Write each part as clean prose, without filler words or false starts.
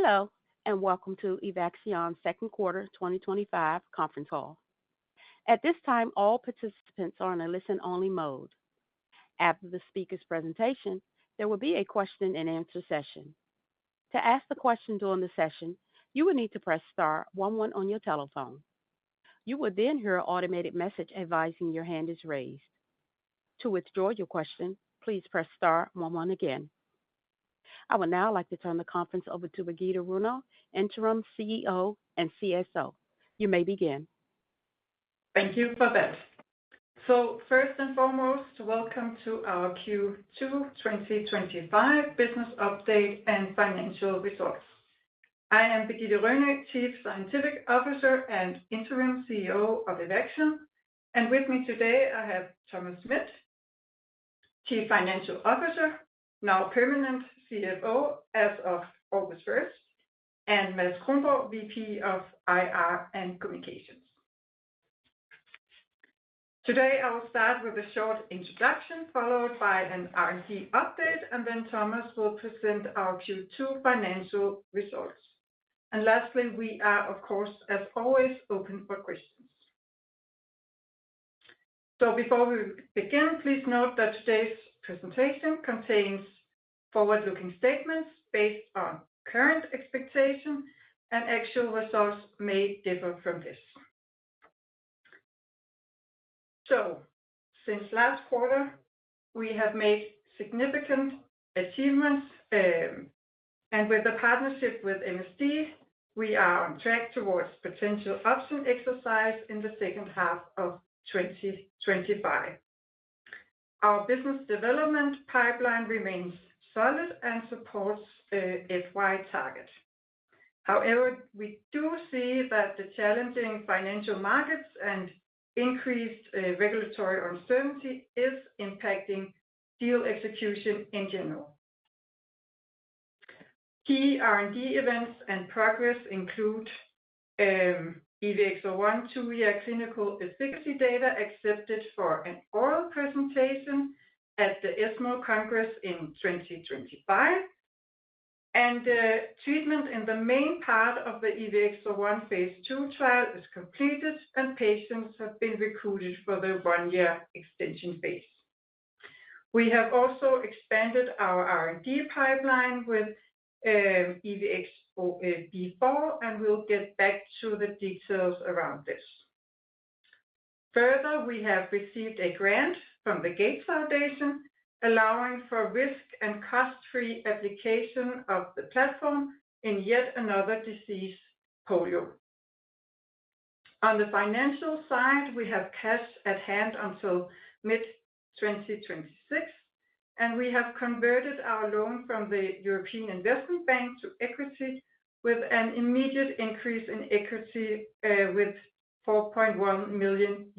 Hello, and welcome to Evaxion's second quarter 2025 conference call. At this time, all participants are in a listen-only mode. After the speaker's presentation, there will be a question-and-answer session. To ask the question during the session, you will need to press star 11 on your telephone. You will then hear an automated message advising your hand is raised. To withdraw your question, please press star 11 again. I would now like to turn the conference over to Birgitte Rønø, Interim CEO and CSO. You may begin. Thank you for that. So first and foremost, welcome to our Q2 2025 business update and financial results. I am Birgitte Rønø, Chief Scientific Officer and Interim CEO of Evaxion, and with me today I have Thomas Schmidt, Chief Financial Officer, now permanent CFO as of August 1st, and Mads Kronborg, VP of IR and Communications. Today I will start with a short introduction followed by an R&D update, and then Thomas will present our Q2 financial results. And lastly, we are, of course, as always, open for questions. So before we begin, please note that today's presentation contains forward-looking statements based on current expectations, and actual results may differ from this. So, since last quarter, we have made significant achievements, and with the partnership with MSD, we are on track towards potential option exercise in the second half of 2025. Our business development pipeline remains solid and supports FY target. However, we do see that the challenging financial markets and increased regulatory uncertainty is impacting deal execution in general. Key R&D events and progress include EVX-01 2-year clinical efficacy data accepted for an oral presentation at the ESMO Congress in 2025, and treatment in the main part of the EVX-01 phase 2 trial is completed, and patients have been recruited for the 1-year extension phase. We have also expanded our R&D pipeline with EVX-04, and we'll get back to the details around this. Further, we have received a grant from the Gates Foundation, allowing for risk and cost-free application of the platform in yet another disease, polio. On the financial side, we have cash at hand until mid-2026, and we have converted our loan from the European Investment Bank to equity with an immediate increase in equity with $4.1 million.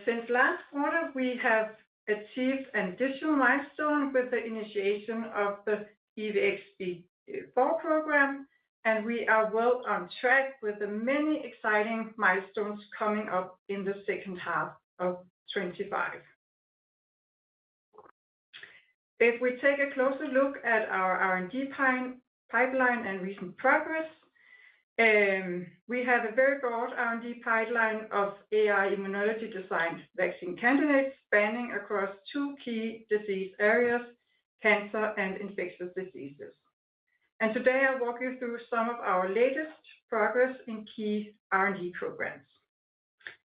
Since last quarter, we have achieved an additional milestone with the initiation of the EVX-B4 program, and we are well on track with the many exciting milestones coming up in the second half of 2025. If we take a closer look at our R&D pipeline and recent progress, we have a very broad R&D pipeline of AI immunology designed vaccine candidates spanning across 2 key disease areas, cancer and infectious diseases. And today I'll walk you through some of our latest progress in key R&D programs.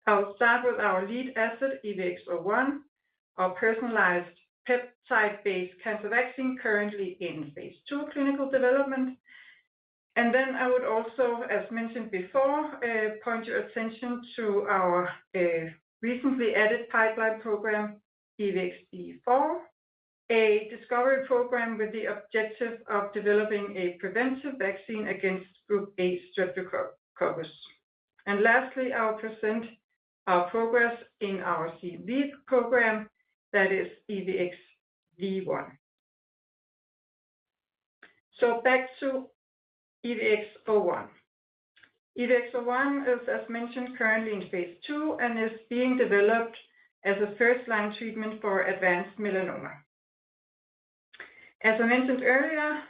I'll start with our lead asset, EVX-01, our personalized peptide-based cancer vaccine currently in phase 2 clinical development. And then I would also, as mentioned before, point your attention to our recently added pipeline program, EVX-B4, a discovery program with the objective of developing a preventive vaccine against Group A Streptococcus. And lastly, I'll present our progress in our CMV program, that is EVX-V1. So back to EVX-01. EVX-01 is, as mentioned, currently in phase 2 and is being developed as a first-line treatment for advanced melanoma. As I mentioned earlier,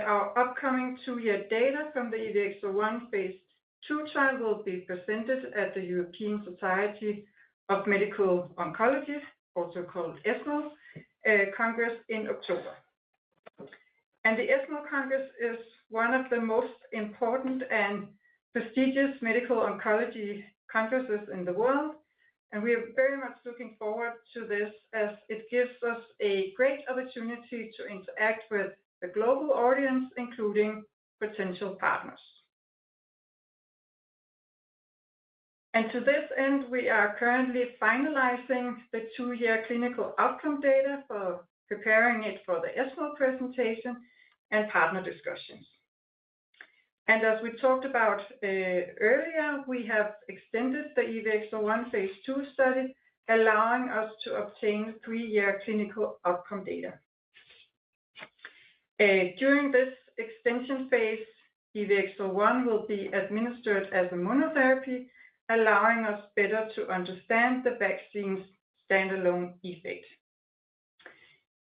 our upcoming 2-year data from the EVX-01 phase 2 trial will be presented at the European Society of Medical Oncology, also called ESMO, Congress in October. And the ESMO Congress is one of the most important and prestigious medical oncology congresses in the world, and we are very much looking forward to this, as it gives us a great opportunity to interact with the global audience, including potential partners. And to this end, we are currently finalizing the 2-year clinical outcome data for preparing it for the ESMO presentation and partner discussions. And as we talked about earlier, we have extended the EVX-01 phase 2 study, allowing us to obtain 3-year clinical outcome data. During this extension phase, EVX-01 will be administered as a monotherapy, allowing us better to understand the vaccine's standalone effect.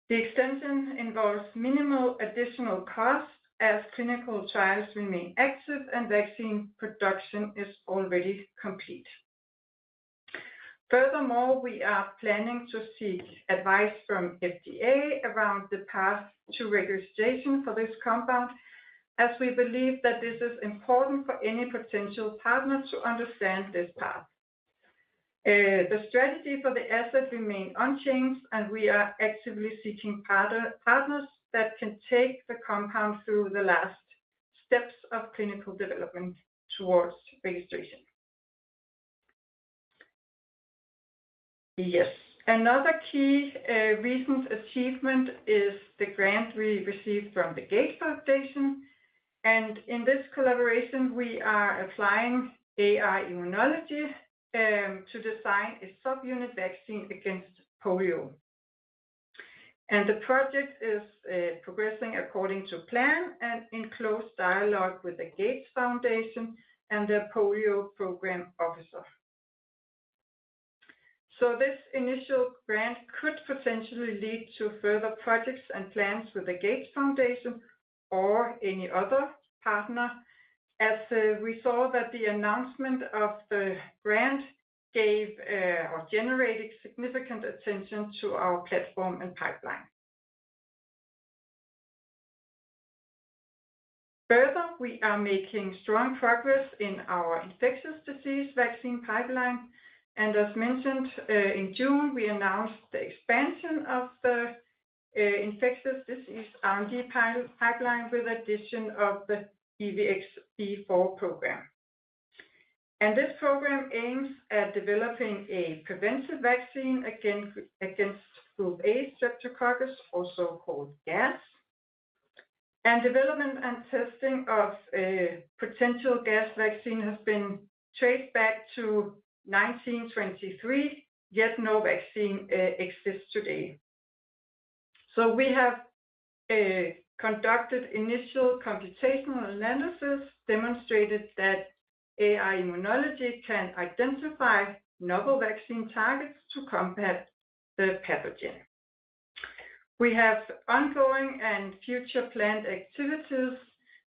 The extension involves minimal additional costs, as clinical trials remain active and vaccine production is already complete. Furthermore, we are planning to seek advice from FDA around the path to registration for this compound, as we believe that this is important for any potential partner to understand this path. The strategy for the asset remains unchanged, and we are actively seeking partners that can take the compound through the last steps of clinical development towards registration. Yes, another key recent achievement is the grant we received from the Gates Foundation. And in this collaboration, we are applying AI immunology to design a subunit vaccine against polio. And the project is progressing according to plan and in close dialogue with the Gates Foundation and the polio program officer. So this initial grant could potentially lead to further projects and plans with the Gates Foundation or any other partner, as we saw that the announcement of the grant gave or generated significant attention to our platform and pipeline. Further, we are making strong progress in our infectious disease vaccine pipeline, and as mentioned, in June we announced the expansion of the infectious disease R&D pipeline with addition of the EVX-B4 program. And this program aims at developing a preventive vaccine against Group A Streptococcus, also called GAS. And development and testing of a potential GAS vaccine has been traced back to 1923, yet no vaccine exists today. So we have conducted initial computational analysis, demonstrated that AI immunology can identify novel vaccine targets to combat the pathogen. We have ongoing and future planned activities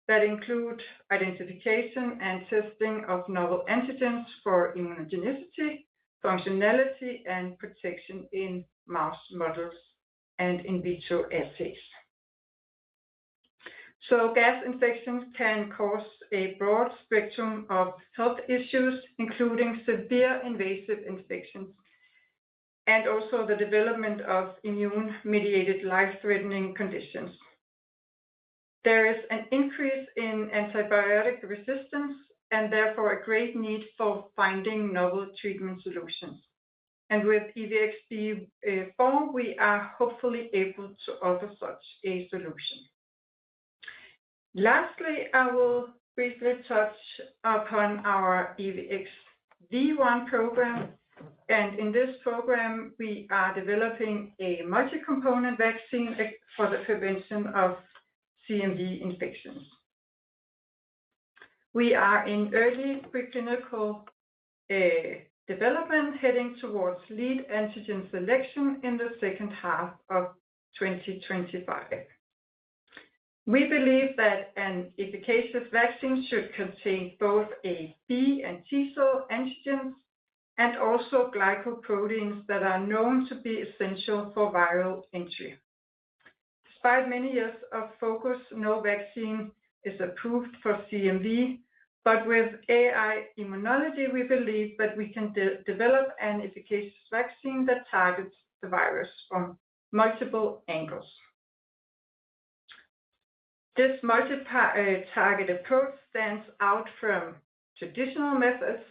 that include identification and testing of novel antigens for immunogenicity, functionality, and protection in mouse models and in vitro assays. So gas infections can cause a broad spectrum of health issues, including severe invasive infections, and also the development of immune-mediated life-threatening conditions. There is an increase in antibiotic resistance and therefore a great need for finding novel treatment solutions. And with EVX-B4, we are hopefully able to offer such a solution. Lastly, I will briefly touch upon our EVX-V1 program. And in this program, we are developing a multi-component vaccine for the prevention of CMV infections. We are in early preclinical development, heading towards lead antigen selection in the second half of 2025. We believe that an efficacious vaccine should contain both a B and T cell antigens and also glycoproteins that are known to be essential for viral entry. Despite many years of focus, no vaccine is approved for CMV, but with AI immunology, we believe that we can develop an efficacious vaccine that targets the virus from multiple angles. This multi-target approach stands out from traditional methods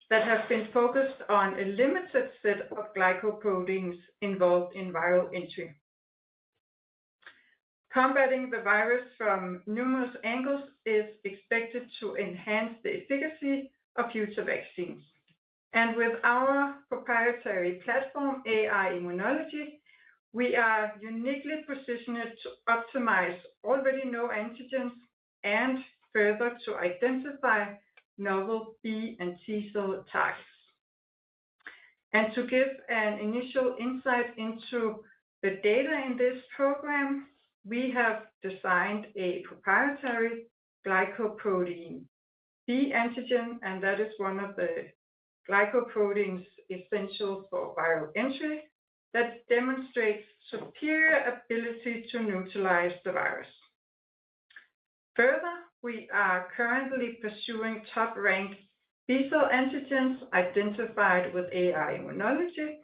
that have been focused on a limited set of glycoproteins involved in viral entry. Combating the virus from numerous angles is expected to enhance the efficacy of future vaccines. And with our proprietary platform, AI Immunology, we are uniquely positioned to optimize already known antigens and further to identify novel B and T cell targets. And to give an initial insight into the data in this program, we have designed a proprietary glycoprotein B antigen, and that is one of the glycoproteins essential for viral entry that demonstrates superior ability to neutralize the virus. Further, we are currently pursuing top-ranked B-cell antigens identified with AI Immunology,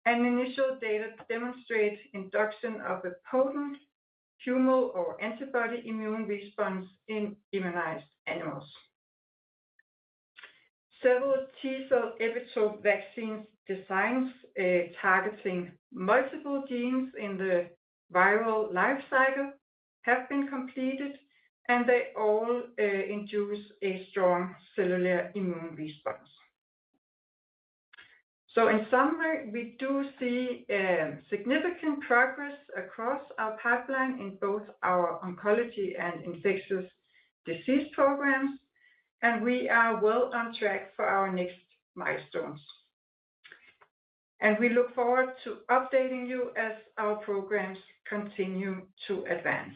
and initial data demonstrate induction of a potent humoral or antibody immune response in immunized animals. Several T-cell epitope vaccines designs targeting multiple genes in the viral life cycle have been completed, and they all induce a strong cellular immune response. So in summary, we do see significant progress across our pipeline in both our oncology and infectious disease programs, and we are well on track for our next milestones. And we look forward to updating you as our programs continue to advance.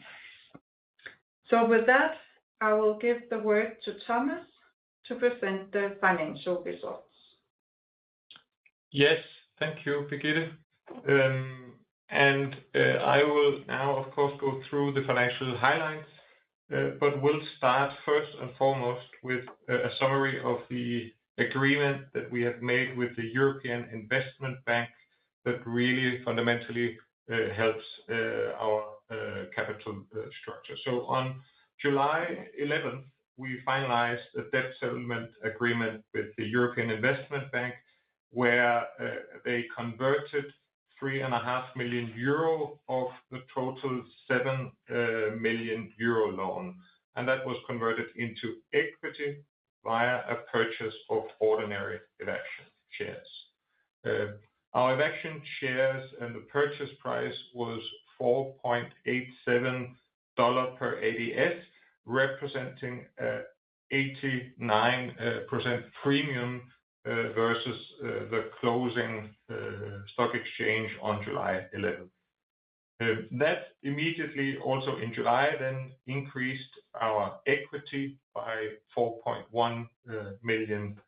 So with that, I will give the word to Thomas to present the financial results. Yes, thank you, Birgitte. I will now, of course, go through the financial highlights, but we'll start first and foremost with a summary of the agreement that we have made with the European Investment Bank that really fundamentally helps our capital structure. So on July 11th, we finalized a debt settlement agreement with the European Investment Bank where they converted 3.5 million euro of the total 7 million euro loan. And that was converted into equity via a purchase of ordinary Evaxion shares. Our Evaxion shares and the purchase price was $4.87 per ADS, representing 89% premium versus the closing stock exchange on July 11th. That immediately also in July then increased our equity by $4.1 million.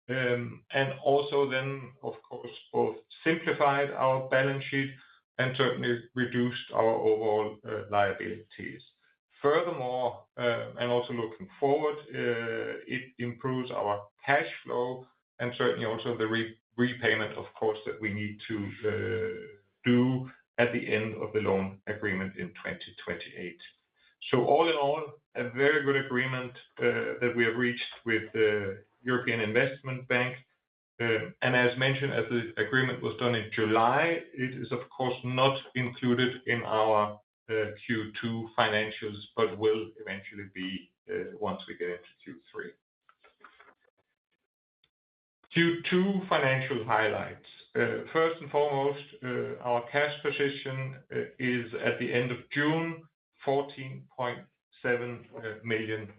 And also then, of course, both simplified our balance sheet and certainly reduced our overall liabilities. Furthermore, and also looking forward, it improves our cash flow and certainly also the repayment, of course, that we need to do at the end of the loan agreement in 2028. So all in all, a very good agreement that we have reached with the European Investment Bank. And as mentioned, as the agreement was done in July, it is of course not included in our Q2 financials, but will eventually be once we get into Q3. Q2 financial highlights. First and foremost, our cash position is at the end of June, $14.7 million.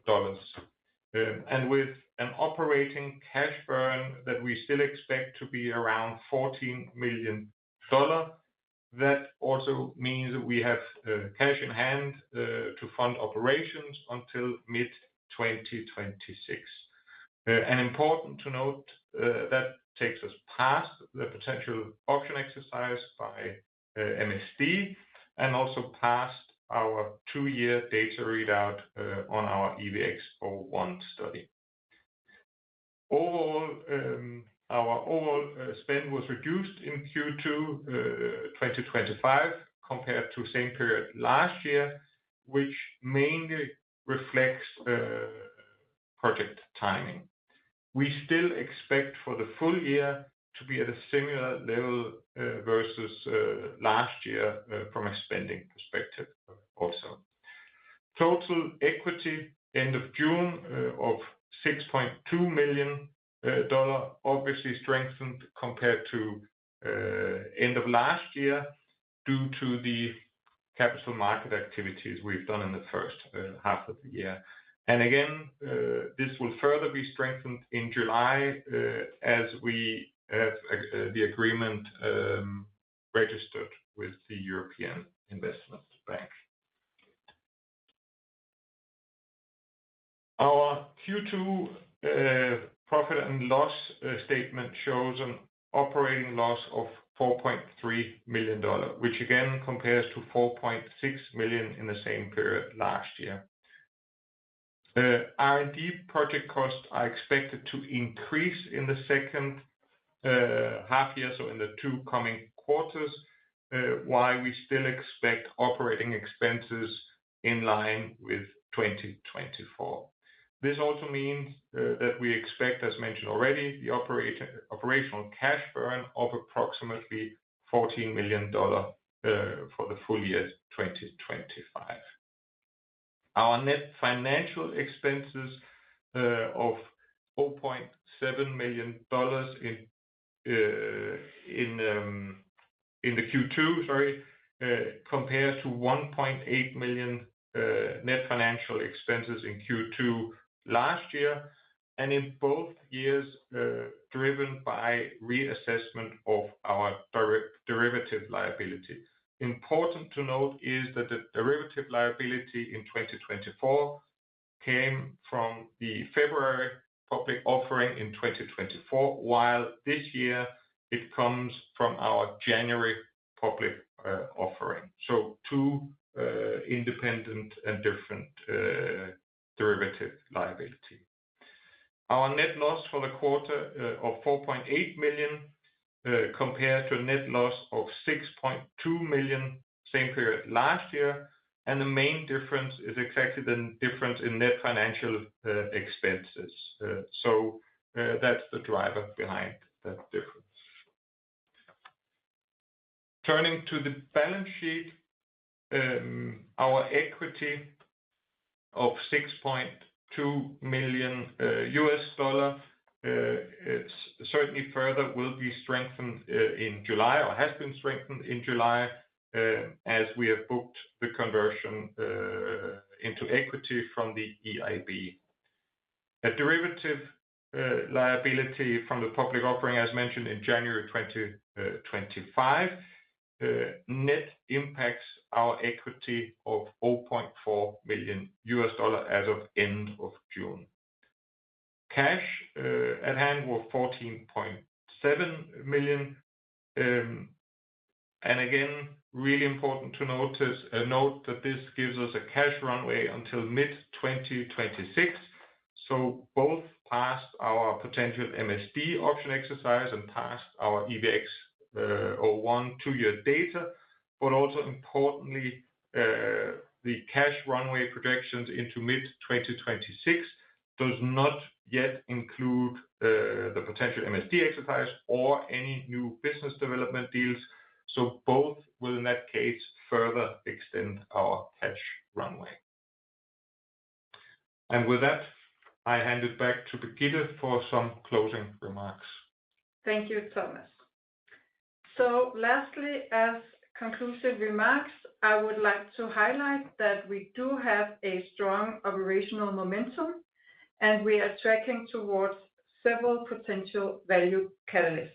And with an operating cash burn that we still expect to be around $14 million, That also means that we have cash in hand to fund operations until mid-2026. And important to note, that takes us past the potential option exercise by MSD and also past our 2-year data readout on our EVX-01 study. Overall, our overall spend was reduced in Q2 2025 compared to the same period last year, which mainly reflects project timing. We still expect for the full year to be at a similar level versus last year from a spending perspective also. Total equity end of June of $6.2 million obviously strengthened compared to end of last year due to the capital market activities we've done in the first half of the year. And again, this will further be strengthened in July as we have the agreement registered with the European Investment Bank. Our Q2 profit and loss statement shows an operating loss of $4.3 million, which again compares to $4.6 million in the same period last year. R&D project costs are expected to increase in the second half year, so in the 2 coming quarters, while we still expect operating expenses in line with 2024. This also means that we expect, as mentioned already, the operational cash burn of approximately $14 million for the full year 2025. Our net financial expenses of $0.7 million in the Q2, compared to $1.8 million net financial expenses in Q2 last year, and in both years driven by reassessment of our derivative liability. Important to note is that the derivative liability in 2024 came from the February public offering in 2024, while this year it comes from our January public offering. So 2 independent and different derivative liability. Our net loss for the quarter of $4.8 million compared to a net loss of $6.2 million same period last year, and the main difference is exactly the difference in net financial expenses. So that's the driver behind that difference. Turning to the balance sheet, our equity of $6.2 million certainly further will be strengthened in July, or has been strengthened in July, as we have booked the conversion into equity from the EIB. A derivative liability from the public offering, as mentioned in January 2025, net impacts our equity of $0.4 million as of end of June. Cash at hand were $14.7 million, and again, really important to note that this gives us a cash runway until mid-2026, so both past our potential MSD option exercise and past our EVX-01 2-year data, but also importantly, the cash runway projections into mid-2026 does not yet include the potential MSD exercise or any new business development deals, so both will in that case further extend our cash runway. And with that, I hand it back to Birgitte for some closing remarks. Thank you, Thomas. So lastly, as conclusive remarks, I would like to highlight that we do have a strong operational momentum, and we are tracking towards several potential value catalysts.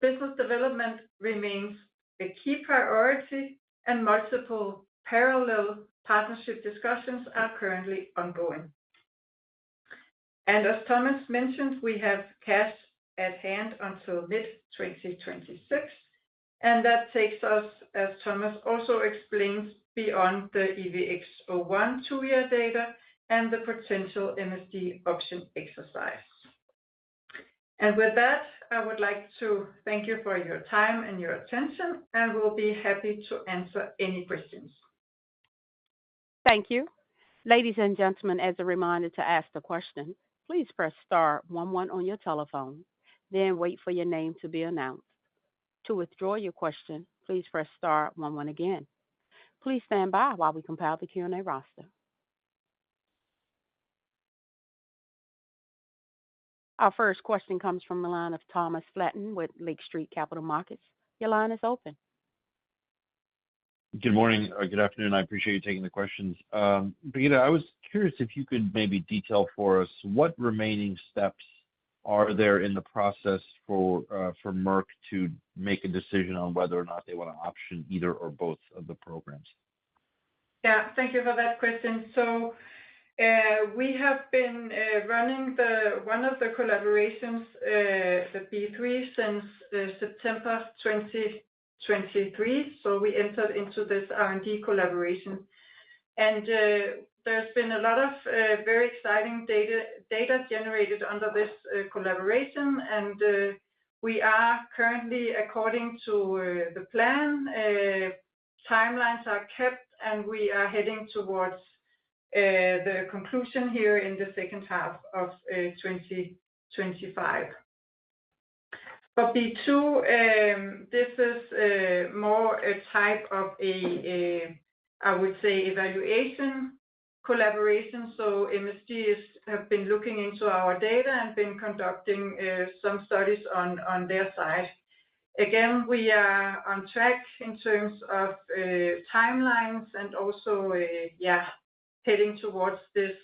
Business development remains a key priority, and multiple parallel partnership discussions are currently ongoing. And as Thomas mentioned, we have cash at hand until mid-2026, and that takes us, as Thomas also explains, beyond the EVX-01 2-year data and the potential MSD option exercise. And with that, I would like to thank you for your time and your attention, and we'll be happy to answer any questions. Thank you. Ladies and gentlemen, as a reminder to ask the question, please press star 11 on your telephone, then wait for your name to be announced. To withdraw your question, please press star 11 again. Please stand by while we compile the Q&A roster. Our first question comes from the line of Thomas Flaten with Lake Street Capital Markets. Your line is open. Good morning or good afternoon. I appreciate you taking the questions. Birgitte, I was curious if you could maybe detail for us what remaining steps are there in the process for Merck to make a decision on whether or not they want to option either or both of the programs? Yeah, thank you for that question. So we have been running one of the collaborations, the B3, since September 2023. So we entered into this R&D collaboration. And there's been a lot of very exciting data generated under this collaboration. And we are currently, according to the plan, timelines are kept, and we are heading towards the conclusion here in the second half of 2025. For B2, this is more a type of I would say, evaluation collaboration. So MSD have been looking into our data and been conducting some studies on their side. Again, we are on track in terms of timelines and also, heading towards this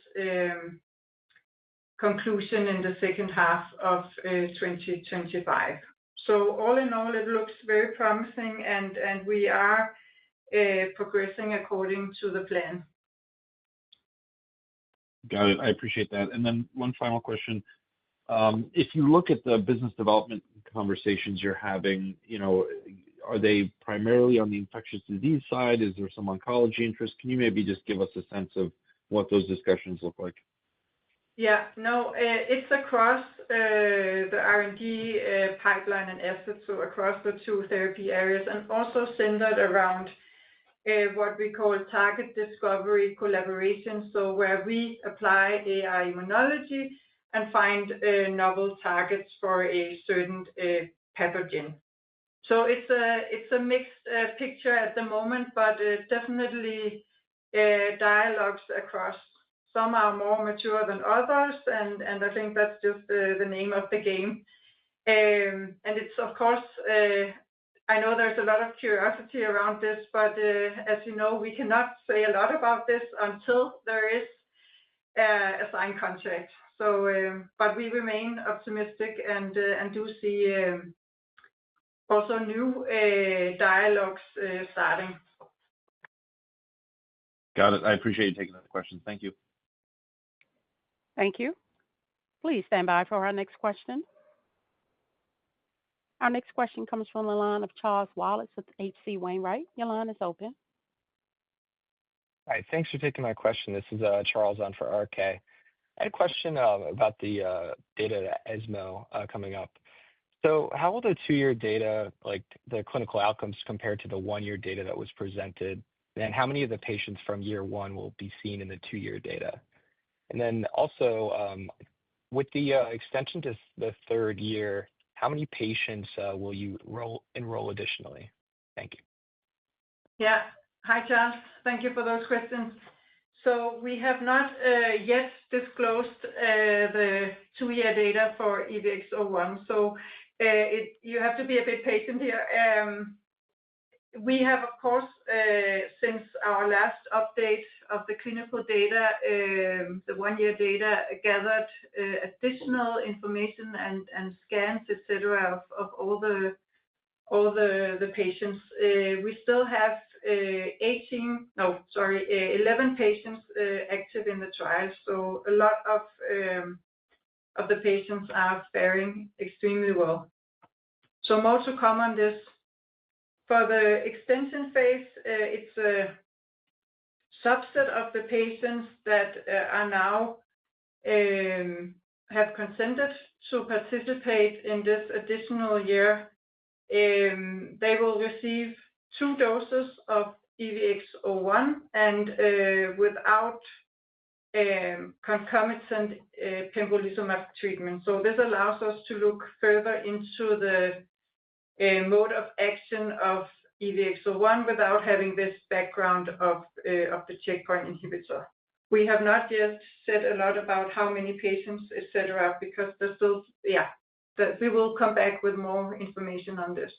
conclusion in the second half of 2025. So all in all, it looks very promising, and we are progressing according to the plan. Got it. I appreciate that. And then one final question. If you look at the business development conversations you're having, are they primarily on the infectious disease side? Is there some oncology interest? Can you maybe just give us a sense of what those discussions look like? Yeah, no, it's across the R&D pipeline and assets, so across the two therapy areas, and also centered around what we call target discovery collaboration, so where we apply AI immunology and find novel targets for a certain pathogen. So it's a mixed picture at the moment, but definitely dialogues across. Some are more mature than others, and I think that's just the name of the game. And it's, of course, I know there's a lot of curiosity around this, but as you know, we cannot say a lot about this until there is a signed contract. So, but we remain optimistic and do see also new dialogues starting. Got it. I appreciate you taking the question. Thank you. Thank you. Please stand by for our next question. Our next question comes from the line of Charles Wallace with H.C. Wainwright. Your line is open. Hi, thanks for taking my question. This is Charles on for RK. I had a question about the data at ESMO coming up. So how will the 2-year data, like the clinical outcomes, compare to the 1-year data that was presented? And how many of the patients from year 1 will be seen in the 2-year data? And then also, with the extension to the 3rd year, how many patients will you enroll additionally? Thank you. Yeah. Hi, Charles. Thank you for those questions. So we have not yet disclosed the 2-year data for EVX-01. So you have to be a bit patient here. We have, of course, since our last update of the clinical data, the 1-year data, gathered additional information and scans, etc., of all all the patients. We still have 11 patients active in the trial, so a lot of the patients are faring extremely well. So more to come on this. For the extension phase, it's a subset of the patients that are now have consented to participate in this additional year. They will receive 2 doses of EVX-01 and without concomitant pembrolizumab treatment. So this allows us to look further into the mode of action of EVX-01 without having this background of the checkpoint inhibitor. We have not yet said a lot about how many patients, etc., because there's still, we will come back with more information on this.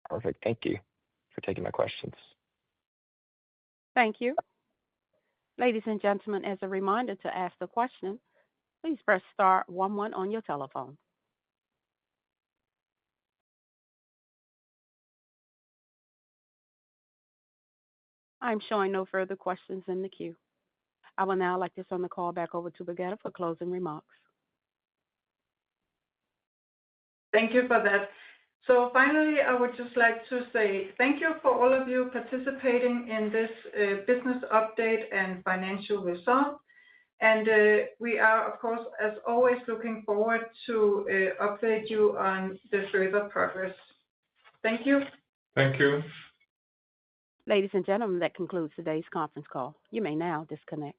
Perfect. Thank you for taking my questions. Thank you. Ladies and gentlemen, as a reminder to ask the question, please press star 11 on your telephone. I'm showing no further questions in the queue. I will now like to turn the call back over to Birgitte for closing remarks. Thank you for that. So finally, I would just like to say thank you for all of you participating in this business update and financial result. And we are, of course, as always, looking forward to update you on the further progress. Thank you. Thank you. Ladies and gentlemen, that concludes today's conference call. You may now disconnect.